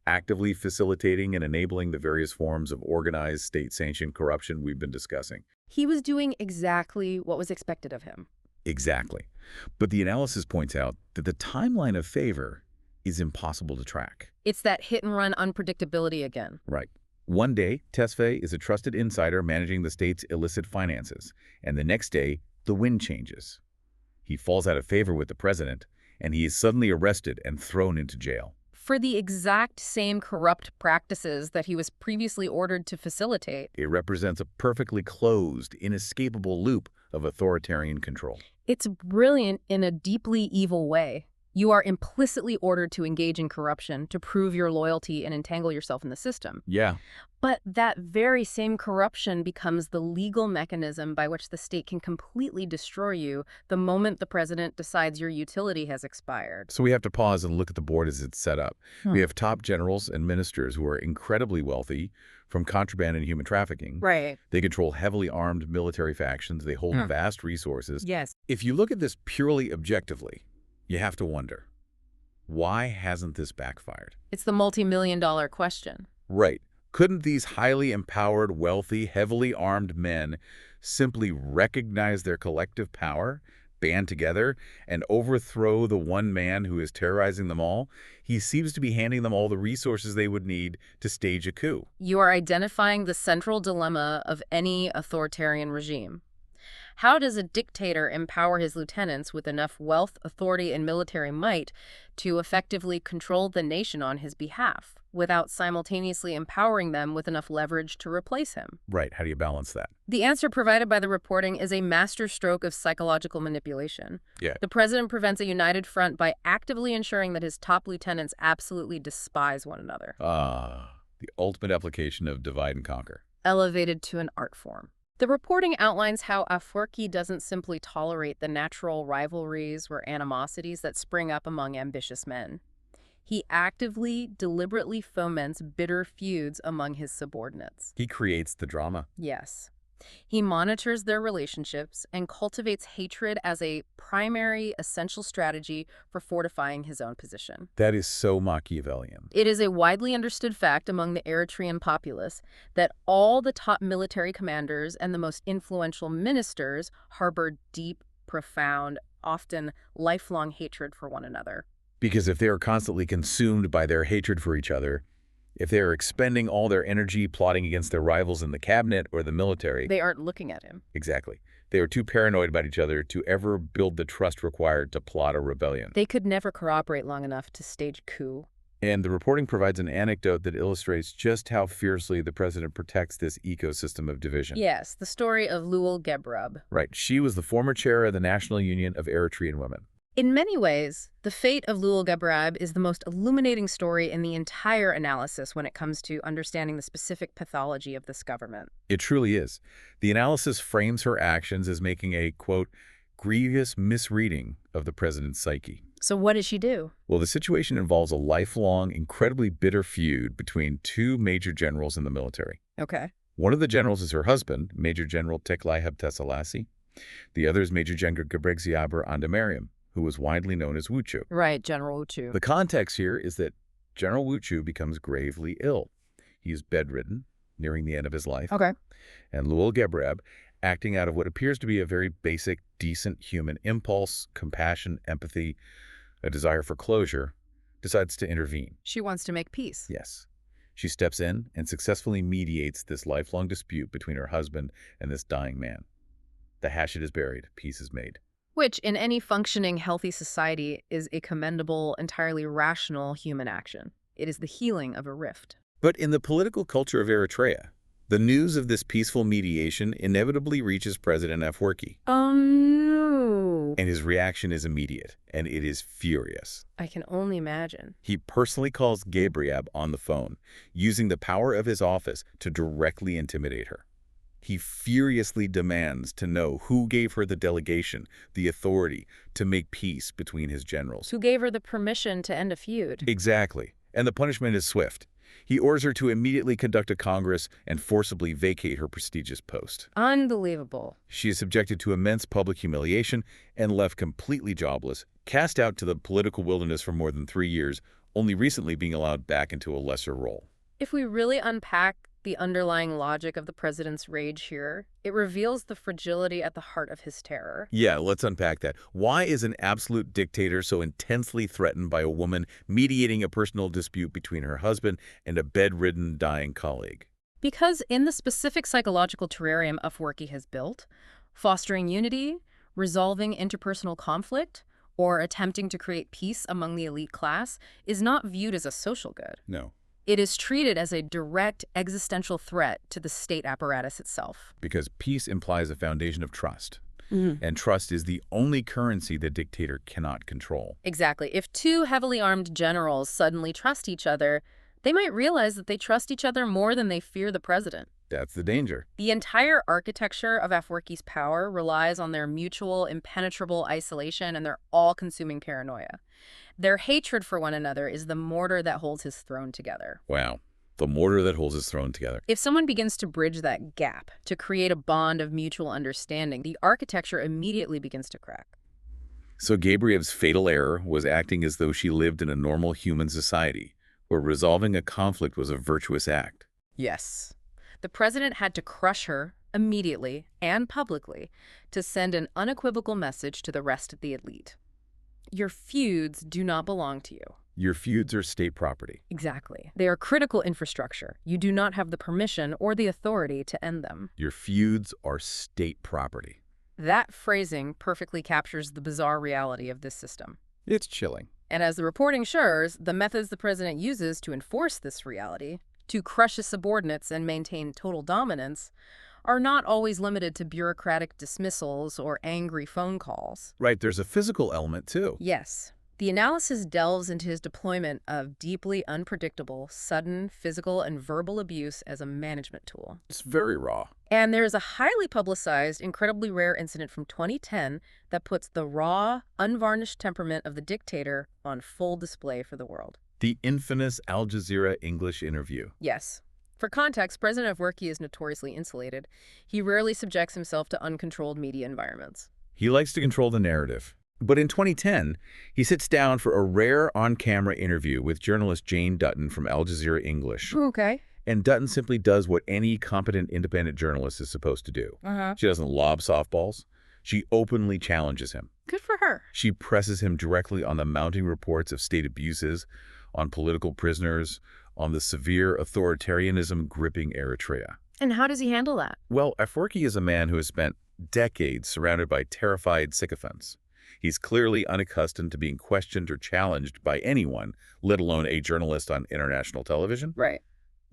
A: actively facilitating and enabling the various forms of organized state-sanctioned corruption we've been discussing.
B: He was doing exactly what was expected of him.
A: Exactly. But the analysis points out that the timeline of favor is impossible to track.
B: It's that hit-and-run unpredictability again.
A: Right. One day, Tesfaye is a trusted insider managing the state's illicit finances, and the next day, the wind changes. He falls out of favor with the president, and he is suddenly arrested and thrown into jail.
B: For the exact same corrupt practices that he was previously ordered to facilitate.
A: It represents a perfectly closed, inescapable loop of authoritarian control.
B: It's brilliant in a deeply evil way. You are implicitly ordered to engage in corruption, to prove your loyalty and entangle yourself in the system.
A: Yeah.
B: But that very same corruption becomes the legal mechanism by which the state can completely destroy you the moment the president decides your utility has expired.
A: So we have to pause and look at the board as it's set up. We have top generals and ministers who are incredibly wealthy from contraband and human trafficking.
B: Right.
A: They control heavily armed military factions. They hold vast resources.
B: Yes.
A: If you look at this purely objectively, you have to wonder, why hasn't this backfired?
B: It's the multi-million-dollar question.
A: Right. Couldn't these highly empowered, wealthy, heavily armed men simply recognize their collective power, band together and overthrow the one man who is terrorizing them all, he seems to be handing them all the resources they would need to stage a coup.
B: You are identifying the central dilemma of any authoritarian regime. How does a dictator empower his lieutenants with enough wealth, authority, and military might to effectively control the nation on his behalf, without simultaneously empowering them with enough leverage to replace him?
A: Right. How do you balance that?
B: The answer provided by the reporting is a masterstroke of psychological manipulation.
A: Yeah.
B: The president prevents a united front by actively ensuring that his top lieutenants absolutely despise one another.
A: The ultimate application of divide and conquer.
B: Elevated to an art form. The reporting outlines how Afwerki doesn't simply tolerate the natural rivalries or animosities that spring up among ambitious men. He actively, deliberately foments bitter feuds among his subordinates.
A: He creates the drama.
B: Yes. He monitors their relationships and cultivates hatred as a primary, essential strategy for fortifying his own position.
A: That is so Machiavellian.
B: It is a widely understood fact among the Eritrean populace that all the top military commanders and the most influential ministers harbor deep, profound, often lifelong hatred for one another.
A: Because if they are constantly consumed by their hatred for each other, if they are expending all their energy plotting against their rivals in the cabinet or the military...
B: They aren't looking at him.
A: Exactly. They are too paranoid about each other to ever build the trust required to plot a rebellion.
B: They could never cooperate long enough to stage a coup.
A: And the reporting provides an anecdote that illustrates just how fiercely the president protects this ecosystem of division.
B: Yes, the story of Lual Gebrab.
A: Right. She was the former chair of the National Union of Eritrean Women.
B: In many ways, the fate of Lual Gebrab is the most illuminating story in the entire analysis when it comes to understanding the specific pathology of this government.
A: It truly is. The analysis frames her actions as making a, quote, grievous misreading of the president's psyche.
B: So what does she do?
A: Well, the situation involves a lifelong, incredibly bitter feud between two major generals in the military.
B: Okay.
A: One of the generals is her husband, Major General Teklai Haile. The other is Major General Gebrexiaber Andemariam, who was widely known as Wuchu.
B: Right, General Wuchu.
A: The context here is that General Wuchu becomes gravely ill. He is bedridden, nearing the end of his life.
B: Okay.
A: And Lual Gebrab, acting out of what appears to be a very basic, decent human impulse, compassion, empathy, a desire for closure, decides to intervene.
B: She wants to make peace.
A: Yes. She steps in and successfully mediates this lifelong dispute between her husband and this dying man. The hatchet is buried, peace is made.
B: Which, in any functioning, healthy society, is a commendable, entirely rational human action. It is the healing of a rift.
A: But in the political culture of Eritrea, the news of this peaceful mediation inevitably reaches President Afwerki.
B: Oh, no.
A: And his reaction is immediate, and it is furious.
B: I can only imagine.
A: He personally calls Gebrab on the phone, using the power of his office to directly intimidate her. He furiously demands to know who gave her the delegation, the authority, to make peace between his generals.
B: Who gave her the permission to end a feud?
A: Exactly. And the punishment is swift. He orders her to immediately conduct a congress and forcibly vacate her prestigious post.
B: Unbelievable.
A: She is subjected to immense public humiliation and left completely jobless, cast out to the political wilderness for more than 3 years, only recently being allowed back into a lesser role.
B: If we really unpack the underlying logic of the president's rage here, it reveals the fragility at the heart of his terror.
A: Yeah, let's unpack that. Why is an absolute dictator so intensely threatened by a woman mediating a personal dispute between her husband and a bedridden, dying colleague?
B: Because in the specific psychological terrarium Afwerki has built, fostering unity, resolving interpersonal conflict, or attempting to create peace among the elite class is not viewed as a social good.
A: No.
B: It is treated as a direct existential threat to the state apparatus itself.
A: Because peace implies a foundation of trust. And trust is the only currency the dictator cannot control.
B: Exactly. If two heavily armed generals suddenly trust each other, they might realize that they trust each other more than they fear the president.
A: That's the danger.
B: The entire architecture of Afwerki's power relies on their mutual, impenetrable isolation and their all-consuming paranoia. Their hatred for one another is the mortar that holds his throne together.
A: Wow. The mortar that holds his throne together.
B: If someone begins to bridge that gap, to create a bond of mutual understanding, the architecture immediately begins to crack.
A: So Gabriel's fatal error was acting as though she lived in a normal human society, where resolving a conflict was a virtuous act.
B: Yes. The president had to crush her, immediately and publicly, to send an unequivocal message to the rest of the elite. Your feuds do not belong to you.
A: Your feuds are state property.
B: Exactly. They are critical infrastructure. You do not have the permission or the authority to end them.
A: Your feuds are state property.
B: That phrasing perfectly captures the bizarre reality of this system.
A: It's chilling.
B: And as the reporting shows, the methods the president uses to enforce this reality, to crush his subordinates and maintain total dominance, are not always limited to bureaucratic dismissals or angry phone calls.
A: Right, there's a physical element too.
B: Yes. The analysis delves into his deployment of deeply unpredictable, sudden physical and verbal abuse as a management tool.
A: It's very raw.
B: And there is a highly publicized, incredibly rare incident from 2010 that puts the raw, unvarnished temperament of the dictator on full display for the world.
A: The infamous Al Jazeera English interview.
B: Yes. For context, President Afwerki is notoriously insulated. He rarely subjects himself to uncontrolled media environments.
A: He likes to control the narrative. But in 2010, he sits down for a rare on-camera interview with journalist Jane Dutton from Al Jazeera English.
B: Okay.
A: And Dutton simply does what any competent independent journalist is supposed to do. She doesn't lob softballs. She openly challenges him.
B: Good for her.
A: She presses him directly on the mounting reports of state abuses, on political prisoners, on the severe authoritarianism gripping Eritrea.
B: And how does he handle that?
A: Well, Afwerki is a man who has spent decades surrounded by terrified sycophants. He's clearly unaccustomed to being questioned or challenged by anyone, let alone a journalist on international television.
B: Right.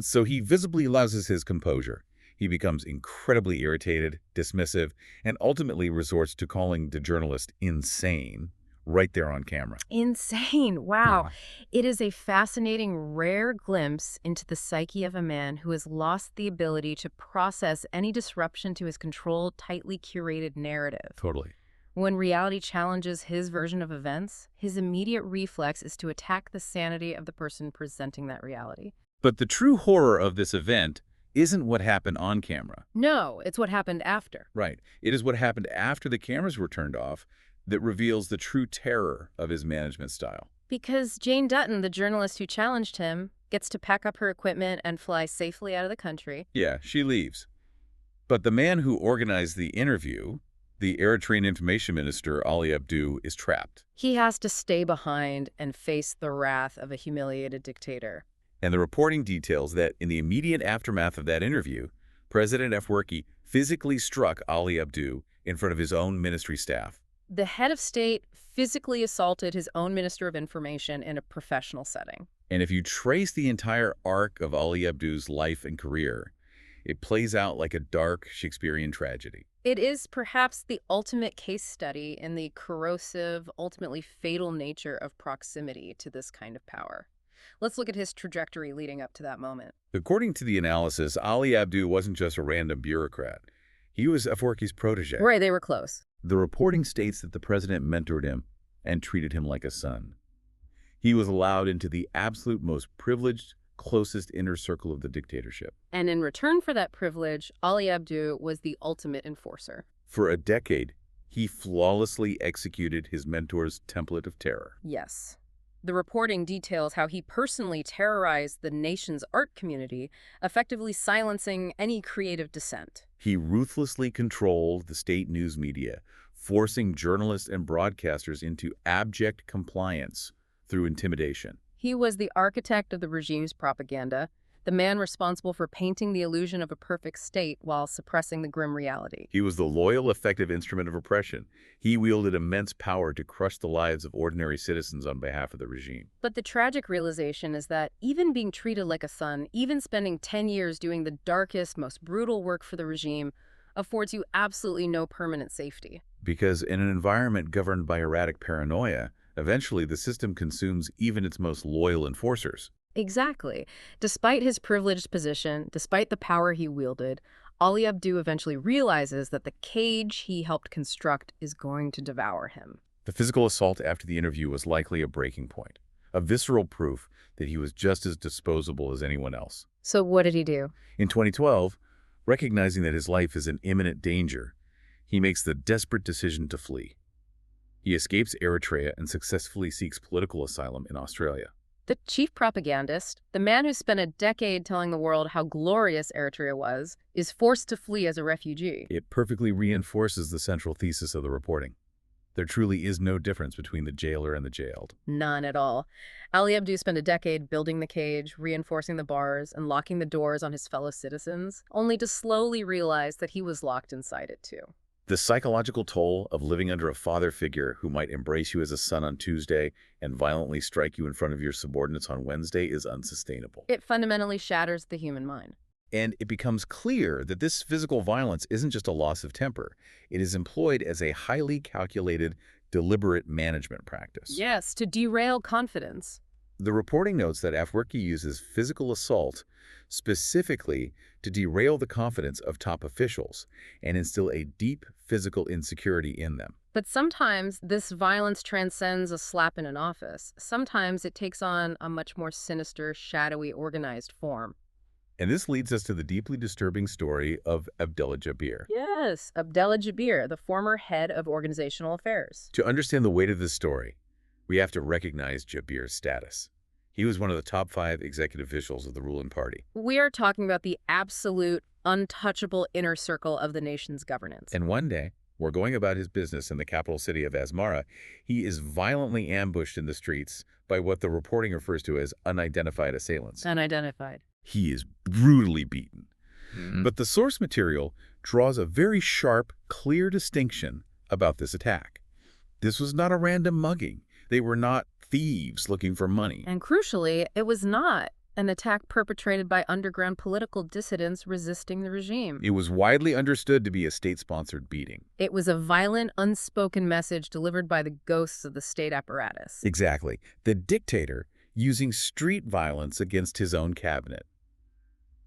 A: So he visibly loses his composure. He becomes incredibly irritated, dismissive, and ultimately resorts to calling the journalist insane right there on camera.
B: Insane. Wow. It is a fascinating, rare glimpse into the psyche of a man who has lost the ability to process any disruption to his controlled, tightly curated narrative.
A: Totally.
B: When reality challenges his version of events, his immediate reflex is to attack the sanity of the person presenting that reality.
A: But the true horror of this event isn't what happened on camera.
B: No, it's what happened after.
A: Right. It is what happened after the cameras were turned off that reveals the true terror of his management style.
B: Because Jane Dutton, the journalist who challenged him, gets to pack up her equipment and fly safely out of the country.
A: Yeah, she leaves. But the man who organized the interview, the Eritrean information minister, Ali Abdu, is trapped.
B: He has to stay behind and face the wrath of a humiliated dictator.
A: And the reporting details that in the immediate aftermath of that interview, President Afwerki physically struck Ali Abdu in front of his own ministry staff.
B: The head of state physically assaulted his own minister of information in a professional setting.
A: And if you trace the entire arc of Ali Abdu's life and career, it plays out like a dark Shakespearean tragedy.
B: It is perhaps the ultimate case study in the corrosive, ultimately fatal nature of proximity to this kind of power. Let's look at his trajectory leading up to that moment.
A: According to the analysis, Ali Abdu wasn't just a random bureaucrat. He was Afwerki's protege.
B: Right, they were close.
A: The reporting states that the president mentored him and treated him like a son. He was allowed into the absolute most privileged, closest inner circle of the dictatorship.
B: And in return for that privilege, Ali Abdu was the ultimate enforcer.
A: For a decade, he flawlessly executed his mentor's template of terror.
B: Yes. The reporting details how he personally terrorized the nation's art community, effectively silencing any creative dissent.
A: He ruthlessly controlled the state news media, forcing journalists and broadcasters into abject compliance through intimidation.
B: He was the architect of the regime's propaganda, the man responsible for painting the illusion of a perfect state while suppressing the grim reality.
A: He was the loyal, effective instrument of oppression. He wielded immense power to crush the lives of ordinary citizens on behalf of the regime.
B: But the tragic realization is that even being treated like a son, even spending 10 years doing the darkest, most brutal work for the regime, affords you absolutely no permanent safety.
A: Because in an environment governed by erratic paranoia, eventually the system consumes even its most loyal enforcers.
B: Exactly. Despite his privileged position, despite the power he wielded, Ali Abdu eventually realizes that the cage he helped construct is going to devour him.
A: The physical assault after the interview was likely a breaking point, a visceral proof that he was just as disposable as anyone else.
B: So what did he do?
A: In 2012, recognizing that his life is in imminent danger, he makes the desperate decision to flee. He escapes Eritrea and successfully seeks political asylum in Australia.
B: The chief propagandist, the man who spent a decade telling the world how glorious Eritrea was, is forced to flee as a refugee.
A: It perfectly reinforces the central thesis of the reporting. There truly is no difference between the jailer and the jailed.
B: None at all. Ali Abdu spent a decade building the cage, reinforcing the bars, and locking the doors on his fellow citizens, only to slowly realize that he was locked inside it too.
A: The psychological toll of living under a father figure who might embrace you as a son on Tuesday and violently strike you in front of your subordinates on Wednesday is unsustainable.
B: It fundamentally shatters the human mind.
A: And it becomes clear that this physical violence isn't just a loss of temper. It is employed as a highly calculated, deliberate management practice.
B: Yes, to derail confidence.
A: The reporting notes that Afwerki uses physical assault specifically to derail the confidence of top officials and instill a deep physical insecurity in them.
B: But sometimes this violence transcends a slap in an office. Sometimes it takes on a much more sinister, shadowy, organized form.
A: And this leads us to the deeply disturbing story of Abdullah Jabir.
B: Yes, Abdullah Jabir, the former head of organizational affairs.
A: To understand the weight of this story, we have to recognize Jabir's status. He was one of the top 5 executive officials of the ruling party.
B: We are talking about the absolute, untouchable inner circle of the nation's governance.
A: And one day, while going about his business in the capital city of Asmara, he is violently ambushed in the streets by what the reporting refers to as unidentified assailants.
B: Unidentified.
A: He is brutally beaten. But the source material draws a very sharp, clear distinction about this attack. This was not a random mugging. They were not thieves looking for money.
B: And crucially, it was not an attack perpetrated by underground political dissidents resisting the regime.
A: It was widely understood to be a state-sponsored beating.
B: It was a violent, unspoken message delivered by the ghosts of the state apparatus.
A: Exactly. The dictator using street violence against his own cabinet.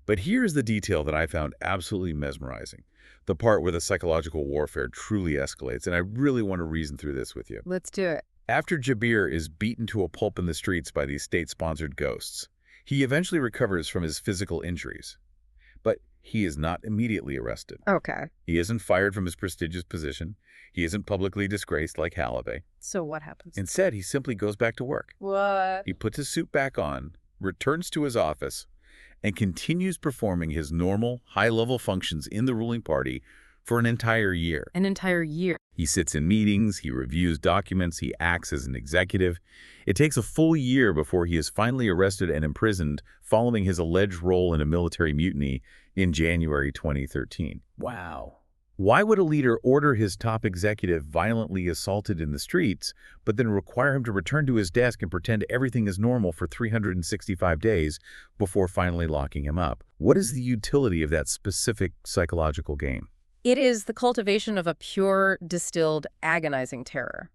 A: But here's the detail that I found absolutely mesmerizing. The part where the psychological warfare truly escalates, and I really want to reason through this with you.
B: Let's do it.
A: After Jabir is beaten to a pulp in the streets by these state-sponsored ghosts, he eventually recovers from his physical injuries. But he is not immediately arrested.
B: Okay.
A: He isn't fired from his prestigious position. He isn't publicly disgraced like Halibé.
B: So what happens?
A: Instead, he simply goes back to work.
B: What?
A: He puts his suit back on, returns to his office, and continues performing his normal, high-level functions in the ruling party for an entire year.
B: An entire year.
A: He sits in meetings, he reviews documents, he acts as an executive. It takes a full year before he is finally arrested and imprisoned following his alleged role in a military mutiny in January 2013. Wow. Why would a leader order his top executive violently assaulted in the streets, but then require him to return to his desk and pretend everything is normal for 365 days before finally locking him up? What is the utility of that specific psychological game?
B: It is the cultivation of a pure, distilled, agonizing terror.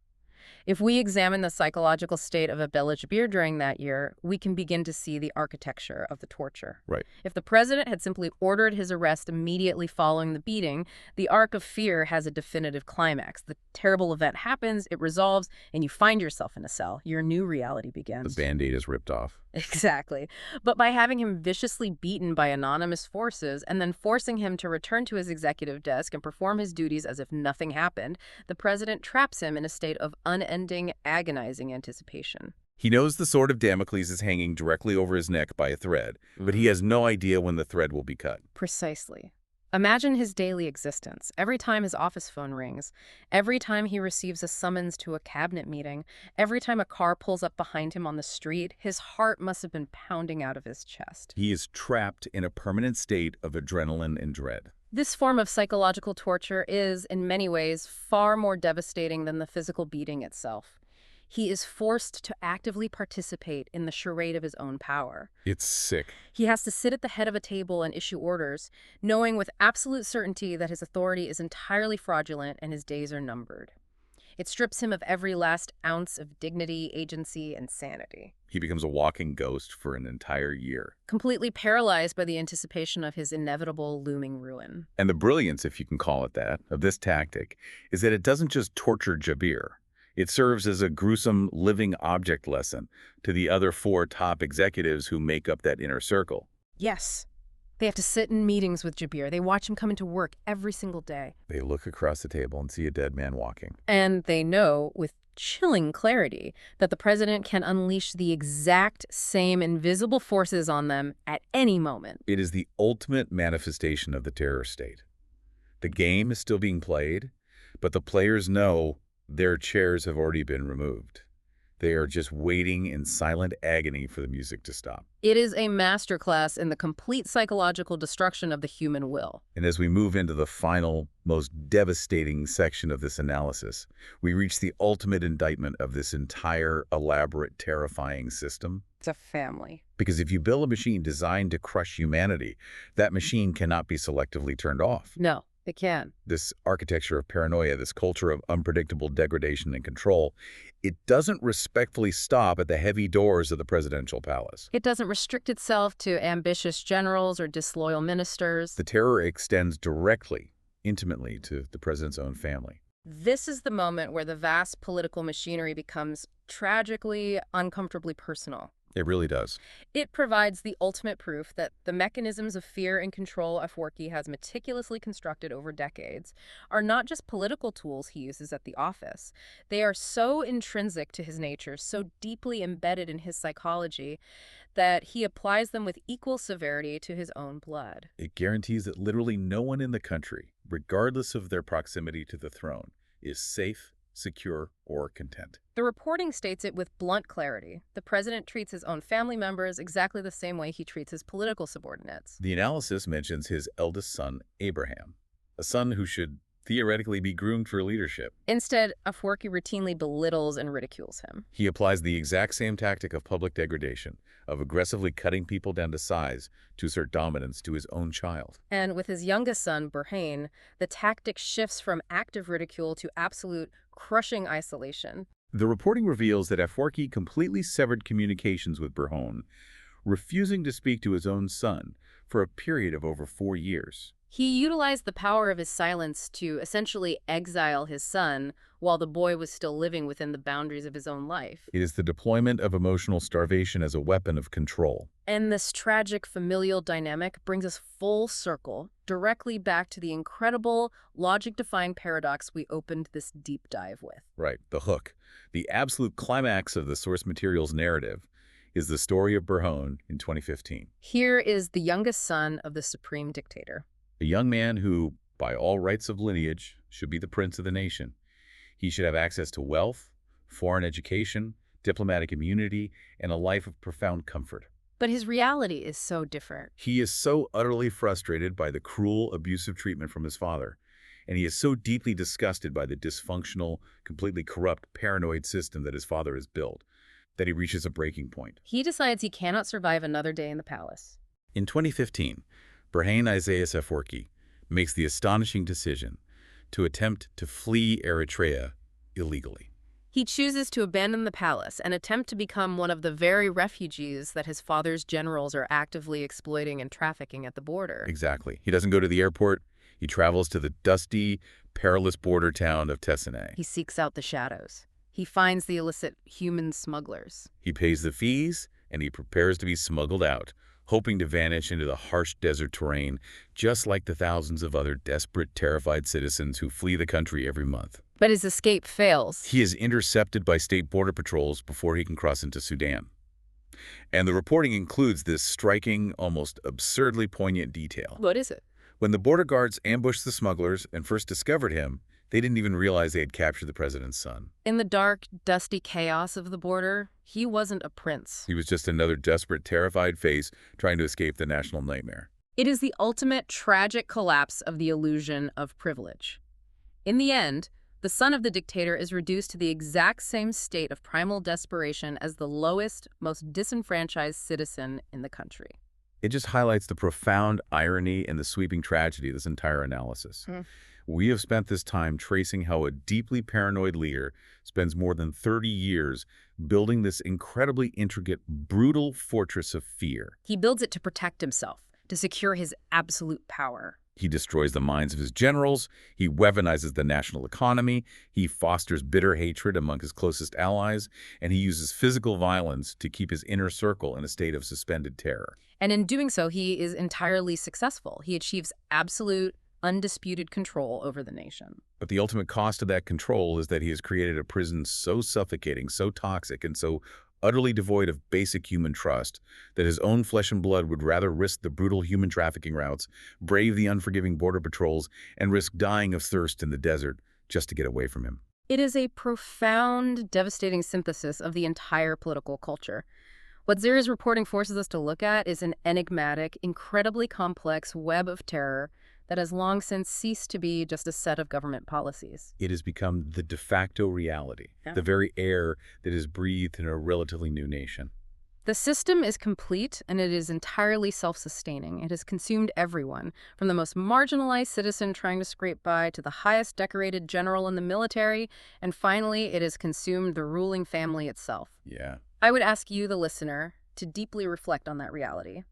B: If we examine the psychological state of Abdullah Jabir during that year, we can begin to see the architecture of the torture.
A: Right.
B: If the president had simply ordered his arrest immediately following the beating, the arc of fear has a definitive climax. The terrible event happens, it resolves, and you find yourself in a cell. Your new reality begins.
A: The Band-Aid is ripped off.
B: Exactly. But by having him viciously beaten by anonymous forces and then forcing him to return to his executive desk and perform his duties as if nothing happened, the president traps him in a state of unending, agonizing anticipation.
A: He knows the sword of Damocles is hanging directly over his neck by a thread, but he has no idea when the thread will be cut.
B: Precisely. Imagine his daily existence. Every time his office phone rings, every time he receives a summons to a cabinet meeting, every time a car pulls up behind him on the street, his heart must have been pounding out of his chest.
A: He is trapped in a permanent state of adrenaline and dread.
B: This form of psychological torture is, in many ways, far more devastating than the physical beating itself. He is forced to actively participate in the charade of his own power.
A: It's sick.
B: He has to sit at the head of a table and issue orders, knowing with absolute certainty that his authority is entirely fraudulent and his days are numbered. It strips him of every last ounce of dignity, agency, and sanity.
A: He becomes a walking ghost for an entire year.
B: Completely paralyzed by the anticipation of his inevitable looming ruin.
A: And the brilliance, if you can call it that, of this tactic is that it doesn't just torture Jabir. It serves as a gruesome living object lesson to the other 4 top executives who make up that inner circle.
B: Yes. They have to sit in meetings with Jabir. They watch him come into work every single day.
A: They look across the table and see a dead man walking.
B: And they know with chilling clarity that the president can unleash the exact same invisible forces on them at any moment.
A: It is the ultimate manifestation of the terror state. The game is still being played, but the players know their chairs have already been removed. They are just waiting in silent agony for the music to stop.
B: It is a masterclass in the complete psychological destruction of the human will.
A: And as we move into the final, most devastating section of this analysis, we reach the ultimate indictment of this entire elaborate, terrifying system.
B: It's a family.
A: Because if you build a machine designed to crush humanity, that machine cannot be selectively turned off.
B: No, it can.
A: This architecture of paranoia, this culture of unpredictable degradation and control, it doesn't respectfully stop at the heavy doors of the presidential palace.
B: It doesn't restrict itself to ambitious generals or disloyal ministers.
A: The terror extends directly, intimately, to the president's own family.
B: This is the moment where the vast political machinery becomes tragically, uncomfortably personal.
A: It really does.
B: It provides the ultimate proof that the mechanisms of fear and control Afwerki has meticulously constructed over decades are not just political tools he uses at the office. They are so intrinsic to his nature, so deeply embedded in his psychology, that he applies them with equal severity to his own blood.
A: It guarantees that literally no one in the country, regardless of their proximity to the throne, is safe, secure, or content.
B: The reporting states it with blunt clarity. The president treats his own family members exactly the same way he treats his political subordinates.
A: The analysis mentions his eldest son, Abraham, a son who should theoretically be groomed for leadership.
B: Instead, Afwerki routinely belittles and ridicules him.
A: He applies the exact same tactic of public degradation, of aggressively cutting people down to size to assert dominance to his own child.
B: And with his youngest son, Burhan, the tactic shifts from active ridicule to absolute, crushing isolation.
A: The reporting reveals that Afwerki completely severed communications with Burhan, refusing to speak to his own son for a period of over 4 years.
B: He utilized the power of his silence to essentially exile his son while the boy was still living within the boundaries of his own life.
A: It is the deployment of emotional starvation as a weapon of control.
B: And this tragic familial dynamic brings us full circle, directly back to the incredible, logic-defying paradox we opened this deep dive with.
A: Right, the hook. The absolute climax of the source material's narrative is the story of Burhan in 2015.
B: Here is the youngest son of the supreme dictator.
A: A young man who, by all rights of lineage, should be the prince of the nation. He should have access to wealth, foreign education, diplomatic immunity, and a life of profound comfort.
B: But his reality is so different.
A: He is so utterly frustrated by the cruel, abusive treatment from his father, and he is so deeply disgusted by the dysfunctional, completely corrupt, paranoid system that his father has built, that he reaches a breaking point.
B: He decides he cannot survive another day in the palace.
A: In 2015, Burhan Isaias Afwerki makes the astonishing decision to attempt to flee Eritrea illegally.
B: He chooses to abandon the palace and attempt to become one of the very refugees that his father's generals are actively exploiting and trafficking at the border.
A: Exactly. He doesn't go to the airport. He travels to the dusty, perilous border town of Tessene.
B: He seeks out the shadows. He finds the illicit human smugglers.
A: He pays the fees, and he prepares to be smuggled out, hoping to vanish into the harsh desert terrain, just like the thousands of other desperate, terrified citizens who flee the country every month.
B: But his escape fails.
A: He is intercepted by state border patrols before he can cross into Sudan. And the reporting includes this striking, almost absurdly poignant detail.
B: What is it?
A: When the border guards ambushed the smugglers and first discovered him, they didn't even realize they had captured the president's son.
B: In the dark, dusty chaos of the border, he wasn't a prince.
A: He was just another desperate, terrified face trying to escape the national nightmare.
B: It is the ultimate tragic collapse of the illusion of privilege. In the end, the son of the dictator is reduced to the exact same state of primal desperation as the lowest, most disenfranchised citizen in the country.
A: It just highlights the profound irony and the sweeping tragedy of this entire analysis. We have spent this time tracing how a deeply paranoid leader spends more than 30 years building this incredibly intricate, brutal fortress of fear.
B: He builds it to protect himself, to secure his absolute power.
A: He destroys the minds of his generals, he weaponizes the national economy, he fosters bitter hatred among his closest allies, and he uses physical violence to keep his inner circle in a state of suspended terror.
B: And in doing so, he is entirely successful. He achieves absolute, undisputed control over the nation.
A: But the ultimate cost of that control is that he has created a prison so suffocating, so toxic, and so utterly devoid of basic human trust that his own flesh and blood would rather risk the brutal human trafficking routes, brave the unforgiving border patrols, and risk dying of thirst in the desert just to get away from him.
B: It is a profound, devastating synthesis of the entire political culture. What Zira's reporting forces us to look at is an enigmatic, incredibly complex web of terror that has long since ceased to be just a set of government policies.
A: It has become the de facto reality, the very air that is breathed in a relatively new nation.
B: The system is complete, and it is entirely self-sustaining. It has consumed everyone, from the most marginalized citizen trying to scrape by to the highest decorated general in the military, and finally, it has consumed the ruling family itself.
A: Yeah.
B: I would ask you, the listener, to deeply reflect on that reality.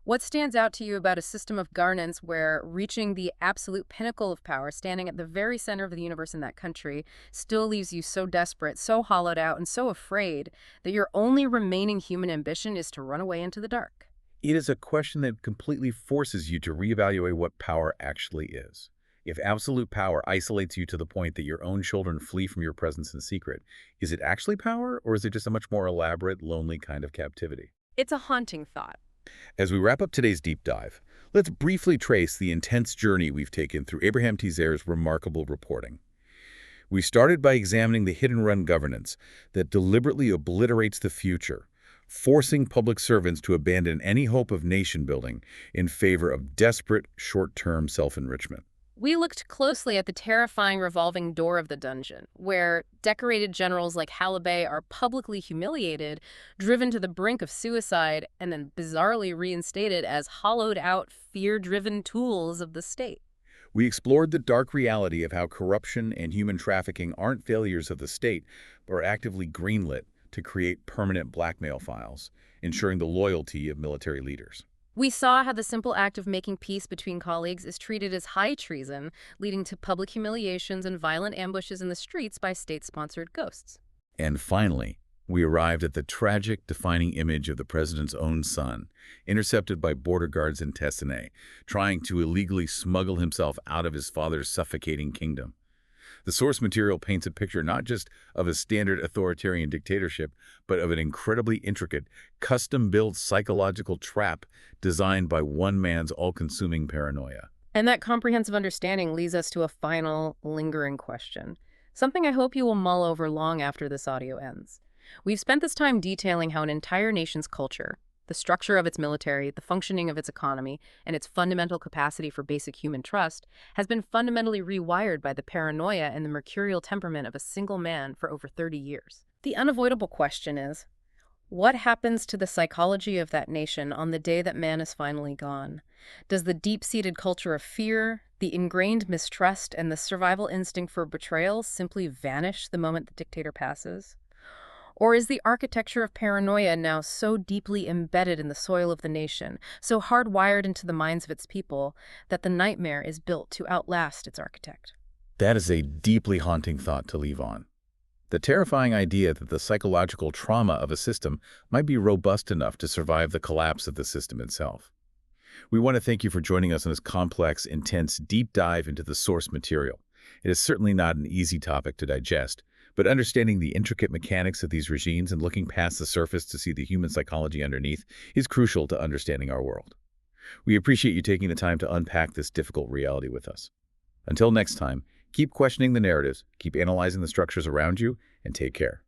B: What stands out to you about a system of governance where reaching the absolute pinnacle of power, standing at the very center of the universe in that country, still leaves you so desperate, so hollowed out, and so afraid that your only remaining human ambition is to run away into the dark?
A: It is a question that completely forces you to reevaluate what power actually is. If absolute power isolates you to the point that your own children flee from your presence in secret, is it actually power, or is it just a much more elaborate, lonely kind of captivity?
B: It's a haunting thought.
A: As we wrap up today's deep dive, let's briefly trace the intense journey we've taken through Abraham T. Zer's remarkable reporting. We started by examining the hit-and-run governance that deliberately obliterates the future, forcing public servants to abandon any hope of nation-building in favor of desperate, short-term self-enrichment.
B: We looked closely at the terrifying revolving door of the dungeon, where decorated generals like Halibay are publicly humiliated, driven to the brink of suicide, and then bizarrely reinstated as hollowed-out, fear-driven tools of the state.
A: We explored the dark reality of how corruption and human trafficking aren't failures of the state, but are actively greenlit to create permanent blackmail files, ensuring the loyalty of military leaders.
B: We saw how the simple act of making peace between colleagues is treated as high treason, leading to public humiliations and violent ambushes in the streets by state-sponsored ghosts.
A: And finally, we arrived at the tragic, defining image of the president's own son, intercepted by border guards in Tessenay, trying to illegally smuggle himself out of his father's suffocating kingdom. The source material paints a picture not just of a standard authoritarian dictatorship, but of an incredibly intricate, custom-built psychological trap designed by one man's all-consuming paranoia.
B: And that comprehensive understanding leads us to a final, lingering question, something I hope you will mull over long after this audio ends. We've spent this time detailing how an entire nation's culture, the structure of its military, the functioning of its economy, and its fundamental capacity for basic human trust has been fundamentally rewired by the paranoia and the mercurial temperament of a single man for over 30 years. The unavoidable question is, what happens to the psychology of that nation on the day that man is finally gone? Does the deep-seated culture of fear, the ingrained mistrust, and the survival instinct for betrayal simply vanish the moment the dictator passes? Or is the architecture of paranoia now so deeply embedded in the soil of the nation, so hardwired into the minds of its people, that the nightmare is built to outlast its architect?
A: That is a deeply haunting thought to leave on. The terrifying idea that the psychological trauma of a system might be robust enough to survive the collapse of the system itself. We want to thank you for joining us on this complex, intense, deep dive into the source material. It is certainly not an easy topic to digest, but understanding the intricate mechanics of these regimes and looking past the surface to see the human psychology underneath is crucial to understanding our world. We appreciate you taking the time to unpack this difficult reality with us. Until next time, keep questioning the narratives, keep analyzing the structures around you, and take care.